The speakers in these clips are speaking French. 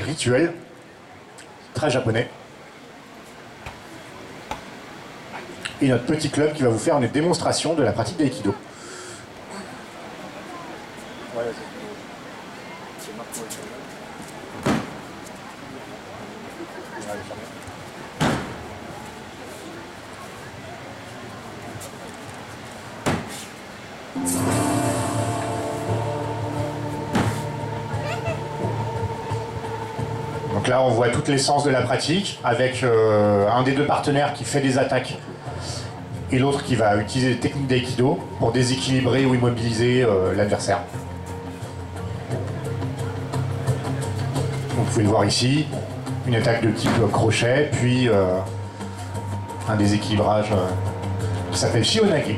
rituel, très japonais. Et notre petit club qui va vous faire une démonstration de la pratique d'aïkido. Donc là, on voit toute l'essence de la pratique avec un des deux partenaires qui fait des attaques et l'autre qui va utiliser des techniques d'aïkido pour déséquilibrer ou immobiliser l'adversaire. Vous pouvez le voir ici, une attaque de type crochet, puis un déséquilibrage qui s'appelle Shihonage.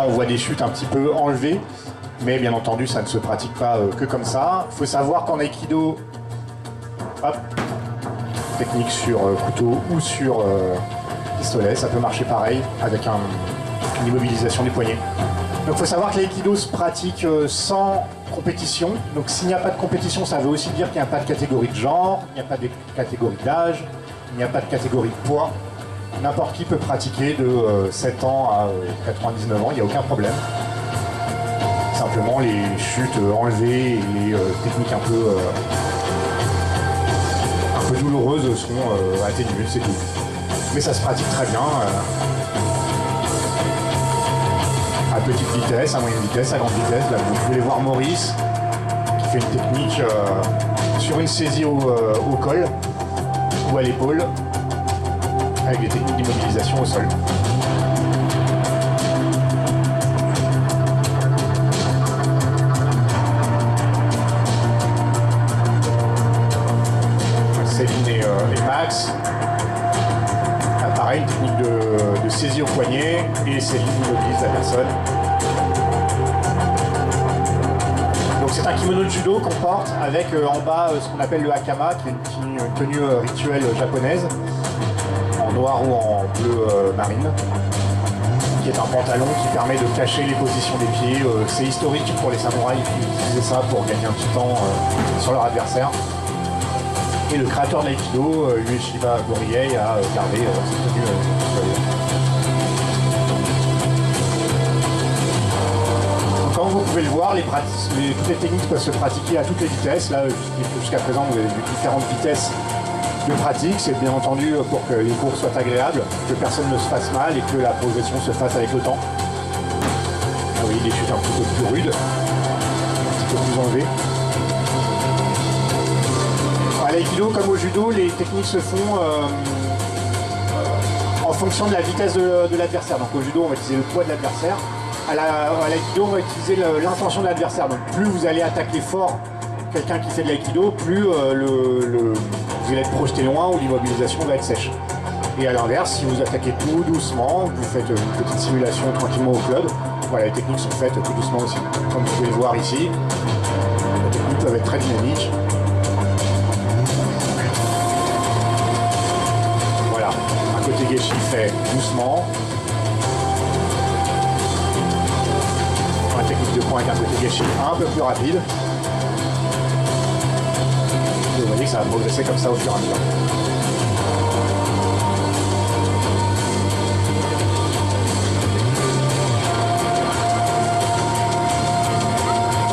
On voit des chutes un petit peu enlevées, mais bien entendu ça ne se pratique pas que comme ça. Il faut savoir qu'en aïkido, hop, technique sur couteau ou sur pistolet, ça peut marcher pareil avec une immobilisation des poignets. Donc il faut savoir que l'aïkido se pratique sans compétition. Donc s'il n'y a pas de compétition, ça veut aussi dire qu'il n'y a pas de catégorie de genre, il n'y a pas de catégorie d'âge, il n'y a pas de catégorie de poids. N'importe qui peut pratiquer de 7 ans à 99 ans, il n'y a aucun problème. Simplement les chutes enlevées et les techniques un peu douloureuses seront atténuées, c'est tout. Mais ça se pratique très bien. À petite vitesse, à moyenne vitesse, à grande vitesse. Là, vous pouvez voir Maurice qui fait une technique sur une saisie au col ou à l'épaule, avec des techniques d'immobilisation au sol. Céline et Max. Là, pareil, une technique de saisie au poignet, et Céline immobilise la personne. Donc c'est un kimono de judo qu'on porte avec en bas ce qu'on appelle le hakama, qui est une tenue rituelle japonaise, noir ou en bleu marine, qui est un pantalon qui permet de cacher les positions des pieds. C'est historique pour les samouraïs qui utilisaient ça pour gagner un petit temps sur leur adversaire. Et le créateur de l'aïkido, Ueshiba Goriei, a gardé cette tenue Donc, comme vous pouvez le voir, toutes les techniques peuvent se pratiquer à toutes les vitesses. Là, jusqu'à présent, vous avez vu différentes vitesses de pratique, c'est bien entendu pour que les cours soient agréables, que personne ne se fasse mal et que la progression se fasse avec le temps. Ah oui, des chutes un petit peu plus rudes, un petit peu plus enlevées. À l'aïkido comme au judo, les techniques se font en fonction de la vitesse de l'adversaire. Donc au judo, on va utiliser le poids de l'adversaire. À l'aïkido, on va utiliser l'intention de l'adversaire. Donc plus vous allez attaquer fort quelqu'un qui fait de l'aïkido, plus vous allez être projeté loin ou l'immobilisation va être sèche. Et à l'inverse, si vous attaquez tout doucement, vous faites une petite simulation tranquillement au club, voilà, les techniques sont faites tout doucement aussi. Comme vous pouvez le voir ici, les techniques peuvent être très dynamiques. Voilà, un côté geshi fait doucement. Une technique de poing avec un côté geshi un peu plus rapide. Et vous voyez que ça va progresser comme ça au fur et à mesure.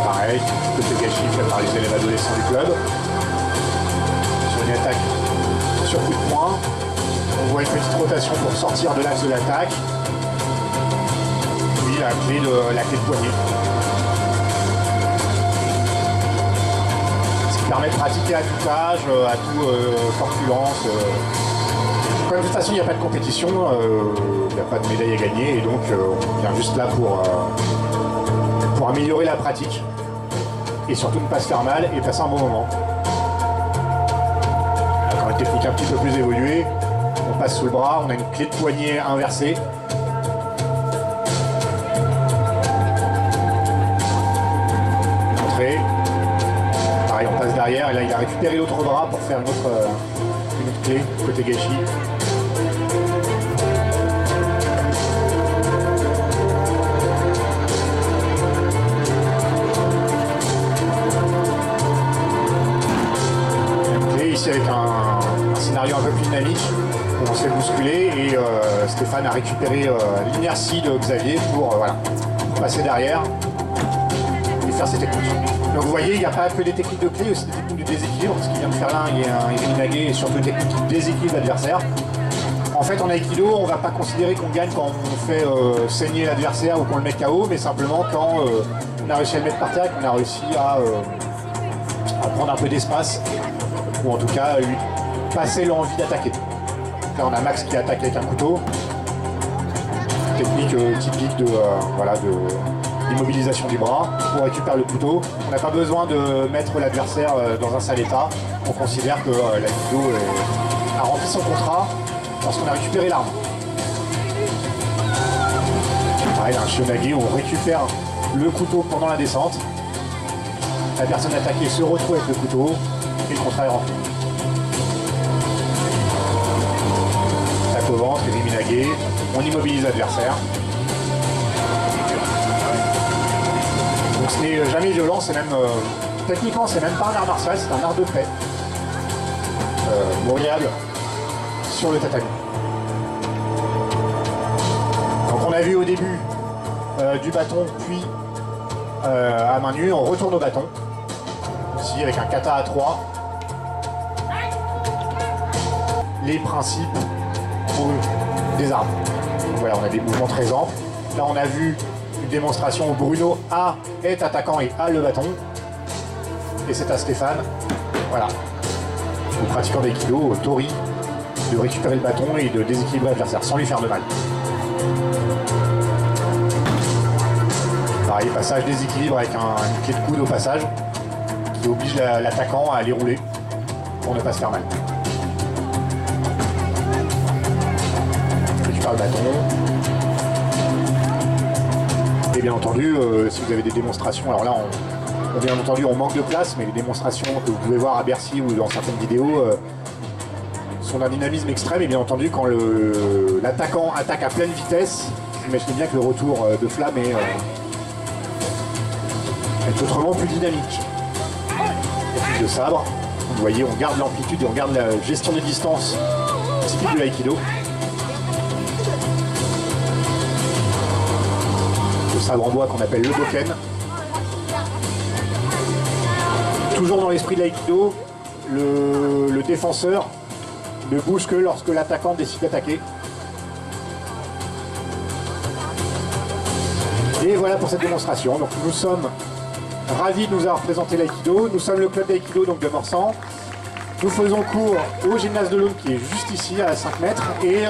Pareil, côté gâchis fait par les élèves adolescents du club. Sur une attaque sur coup de poing, on voit une petite rotation pour sortir de l'axe de l'attaque. Puis la clé de poignet. Permet de pratiquer à tout âge, à toute corpulence. Comme de toute façon il n'y a pas de compétition, il n'y a pas de médaille à gagner, et donc on vient juste là pour améliorer la pratique et surtout ne pas se faire mal et passer un bon moment. Encore une technique un petit peu plus évoluée, on passe sous le bras, on a une clé de poignet inversée. Pareil, on passe derrière et là il a récupéré l'autre bras pour faire une autre clé côté Gaishi. Ici avec un scénario un peu plus dynamique, on s'est bousculé et Stéphane a récupéré l'inertie de Xavier pour voilà, passer derrière et faire ses techniques. Donc vous voyez, il n'y a pas que des techniques de clé, aussi des techniques de déséquilibre, ce qu'il vient de faire là, il y a un Irinage et surtout des techniques qui déséquilibrent l'adversaire. En fait, en Aikido, on ne va pas considérer qu'on gagne quand on fait saigner l'adversaire ou qu'on le met KO, mais simplement quand on a réussi à le mettre par terre et qu'on a réussi à prendre un peu d'espace, ou en tout cas lui passer l'envie d'attaquer. Là on a Max qui attaque avec un couteau. Technique typique de l'immobilisation du bras. On récupère le couteau. On n'a pas besoin de mettre l'adversaire dans un sale état. On considère que l'Aikido a rempli son contrat parce qu'on a récupéré l'arme. Pareil, un Shionage où on récupère le couteau pendant la descente. La personne attaquée se retrouve avec le couteau. Et le contrat est rempli. Tac au ventre, Irinage, on immobilise l'adversaire. Donc ce n'est jamais violent, c'est même techniquement c'est même pas un art martial, c'est un art de paix. Agréable sur le tatami. Donc on a vu au début du bâton puis à main nue, on retourne au bâton. Ici avec un kata à 3. Les principes des armes. Donc voilà, on a des mouvements très amples. Là, on a vu une démonstration où Bruno est attaquant et a le bâton. Et c'est à Stéphane, voilà, au pratiquant d'Aikido, au Tori, de récupérer le bâton et de déséquilibrer l'adversaire sans lui faire de mal. Pareil, passage déséquilibre avec une clé de coude au passage qui oblige l'attaquant à aller rouler pour ne pas se faire mal. Le bâton. Et bien entendu, si vous avez des démonstrations, alors là, bien entendu, on manque de place, mais les démonstrations que vous pouvez voir à Bercy ou dans certaines vidéos sont d'un dynamisme extrême. Et bien entendu, quand l'attaquant attaque à pleine vitesse, vous imaginez bien que le retour de flamme est autrement plus dynamique. Et puis de sabre, vous voyez, on garde l'amplitude et on garde la gestion des distances typique de l'aïkido. Sabre en bois qu'on appelle le boken. Toujours dans l'esprit de l'aïkido, le défenseur ne bouge que lorsque l'attaquant décide d'attaquer. Et voilà pour cette démonstration. Donc nous sommes ravis de nous avoir présenté l'aïkido. Nous sommes le club d'aïkido donc de Morsan. Nous faisons cours au gymnase de l'Aune qui est juste ici à 5 mètres. Et